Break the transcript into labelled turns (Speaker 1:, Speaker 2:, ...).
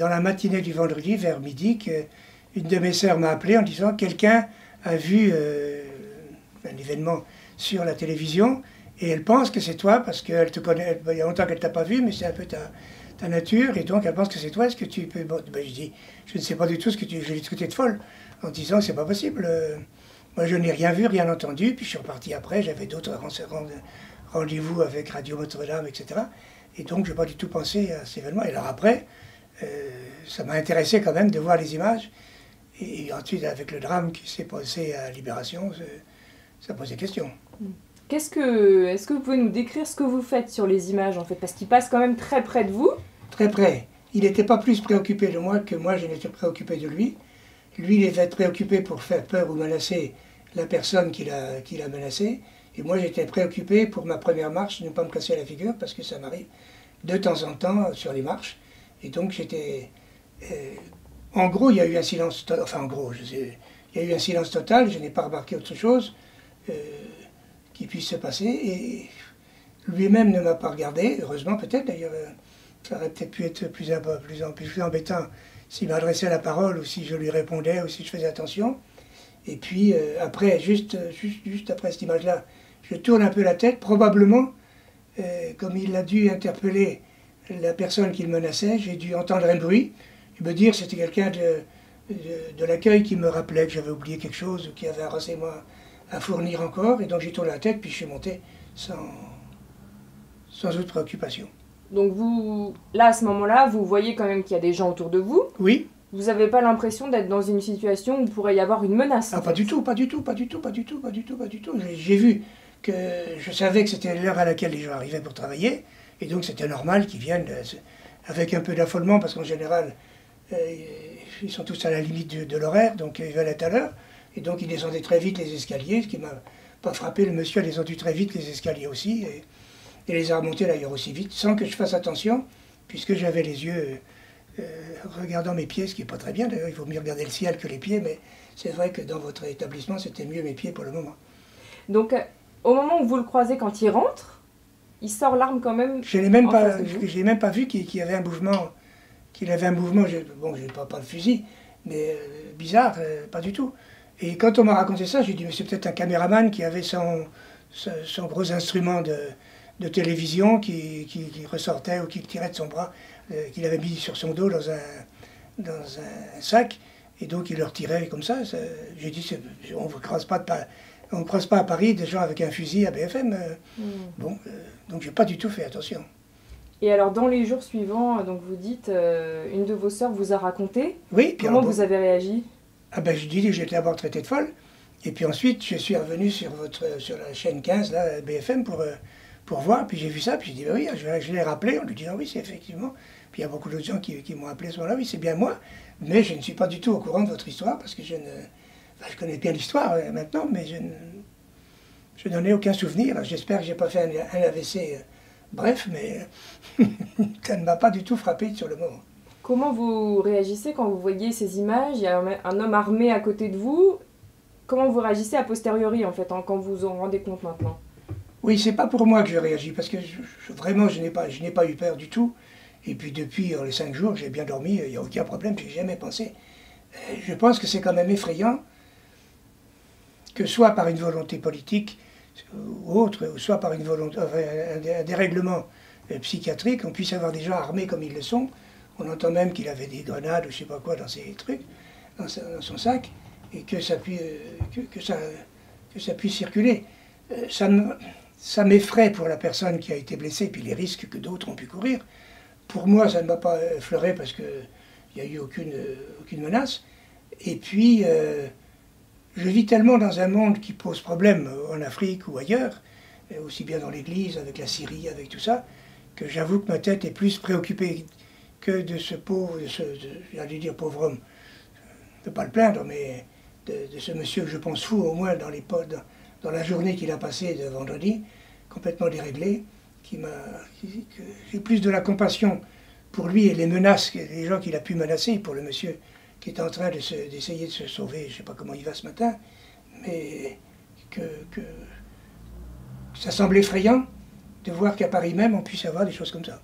Speaker 1: dans la matinée du vendredi, vers midi, qu'une de mes sœurs m'a appelé en disant quelqu'un a vu un événement sur la télévision et elle pense que c'est toi parce qu'elle te connaît, il y a longtemps qu'elle ne t'a pas vu, mais c'est un peu ta nature et donc elle pense que c'est toi. Est-ce que tu peux... Bon, ben, je dis, je ne sais pas du tout ce que tu... Je l'ai traité de folle en disant que c'est pas possible. Moi je n'ai rien vu, rien entendu, puis je suis reparti après, j'avais d'autres rendez-vous avec Radio Notre-Dame, etc. Et donc je n'ai pas du tout pensé à cet événement. Et alors après, ça m'a intéressé quand même de voir les images. Et ensuite, avec le drame qui s'est passé à Libération, ça posait question.
Speaker 2: Est-ce que vous pouvez nous décrire ce que vous faites sur les images, en fait? Parce qu'il passe quand même très près de vous.
Speaker 1: Très près. Il n'était pas plus préoccupé de moi que moi, je n'étais préoccupé de lui. Lui, il était préoccupé pour faire peur ou menacer la personne qui l'a menacé. Et moi, j'étais préoccupé pour ma première marche, ne pas me casser la figure, parce que ça m'arrive de temps en temps sur les marches. Et donc, j'étais... en gros, il y a eu un silence... Enfin, en gros, il y a eu un silence total. Je n'ai pas remarqué autre chose qui puisse se passer. Et lui-même ne m'a pas regardé. Heureusement, peut-être, d'ailleurs. Ça aurait peut-être pu être plus embêtant s'il m'adressait la parole, ou si je lui répondais, ou si je faisais attention. Et puis, après, juste après cette image-là, je tourne un peu la tête, probablement, comme il a dû interpeller la personne qu'il menaçait, j'ai dû entendre un bruit, et me dire que c'était quelqu'un de l'accueil qui me rappelait que j'avais oublié quelque chose, ou qui avait un renseignement à fournir encore, et donc j'ai tourné la tête, puis je suis monté sans autre préoccupation.
Speaker 2: Donc vous, là, à ce moment-là, vous voyez quand même qu'il y a des gens autour de vous.
Speaker 1: Oui.
Speaker 2: Vous n'avez pas l'impression d'être dans une situation où il pourrait y avoir une menace?
Speaker 1: Ah, pas du tout. J'ai vu que je savais que c'était l'heure à laquelle les gens arrivaient pour travailler, et donc c'était normal qu'ils viennent avec un peu d'affolement, parce qu'en général, ils sont tous à la limite de l'horaire, donc ils veulent être à l'heure, et donc ils descendaient très vite les escaliers, ce qui m'a pas frappé. Le monsieur a descendu très vite les escaliers aussi, et les a remontés d'ailleurs aussi vite, sans que je fasse attention, puisque j'avais les yeux regardant mes pieds, ce qui n'est pas très bien. D'ailleurs, il vaut mieux regarder le ciel que les pieds, mais c'est vrai que dans votre établissement, c'était mieux mes pieds pour le moment.
Speaker 2: Donc, au moment où vous le croisez quand il rentre, il sort l'arme quand même.
Speaker 1: Je n'ai même pas vu qu'il y avait un mouvement. Qu'il avait un mouvement. Bon, j'ai pas le fusil, mais bizarre, pas du tout. Et quand on m'a raconté ça, j'ai dit, mais c'est peut-être un caméraman qui avait son gros instrument de télévision qui ressortait ou qui tirait de son bras, qu'il avait mis sur son dos dans un sac, et donc il le retirait comme ça. J'ai dit, on ne croise pas à Paris des gens avec un fusil à BFM. Bon, donc j'ai pas du tout fait attention.
Speaker 2: Et alors dans les jours suivants, donc vous dites, une de vos sœurs vous a raconté.
Speaker 1: Oui. Puis
Speaker 2: comment vous avez réagi?
Speaker 1: Ah ben je dis que j'étais d'abord traité de folle, et puis ensuite je suis revenu sur la chaîne 15, là, BFM, pour voir, puis j'ai vu ça, puis j'ai dit, ben oui, je l'ai rappelé, on lui dit, ah oui, c'est effectivement. Puis il y a beaucoup d'autres gens qui m'ont appelé à ce moment-là, oui, c'est bien moi, mais je ne suis pas du tout au courant de votre histoire, parce que je connais bien l'histoire maintenant, mais je n'en ai aucun souvenir. J'espère que je n'ai pas fait un AVC, bref, mais ça ne m'a pas du tout frappé sur le moment.
Speaker 2: Comment vous réagissez quand vous voyez ces images? Il y a un homme armé à côté de vous. Comment vous réagissez a posteriori, en fait, quand vous vous en rendez compte maintenant?
Speaker 1: Oui, c'est pas pour moi que je réagis, parce que vraiment, je n'ai pas eu peur du tout. Et puis depuis les 5 jours, j'ai bien dormi, il n'y a aucun problème, je n'ai jamais pensé. Je pense que c'est quand même effrayant que soit par une volonté politique ou autre, ou soit par un dérèglement psychiatrique, on puisse avoir des gens armés comme ils le sont. On entend même qu'il avait des grenades ou je ne sais pas quoi dans ses trucs, dans son sac, et que ça puisse circuler. Ça m'effraie pour la personne qui a été blessée, puis les risques que d'autres ont pu courir. Pour moi, ça ne m'a pas effleuré parce qu'il n'y a eu aucune menace. Et puis, je vis tellement dans un monde qui pose problème en Afrique ou ailleurs, aussi bien dans l'Église, avec la Syrie, avec tout ça, que j'avoue que ma tête est plus préoccupée que de ce pauvre, j'allais dire pauvre homme. Je ne peux pas le plaindre, mais de ce monsieur que je pense fou, au moins dans la journée qu'il a passée de vendredi, complètement déréglé, j'ai plus de la compassion pour lui et les menaces, les gens qu'il a pu menacer, pour le monsieur qui est en train d'essayer de se sauver, je ne sais pas comment il va ce matin, mais que ça semble effrayant de voir qu'à Paris même, on puisse avoir des choses comme ça.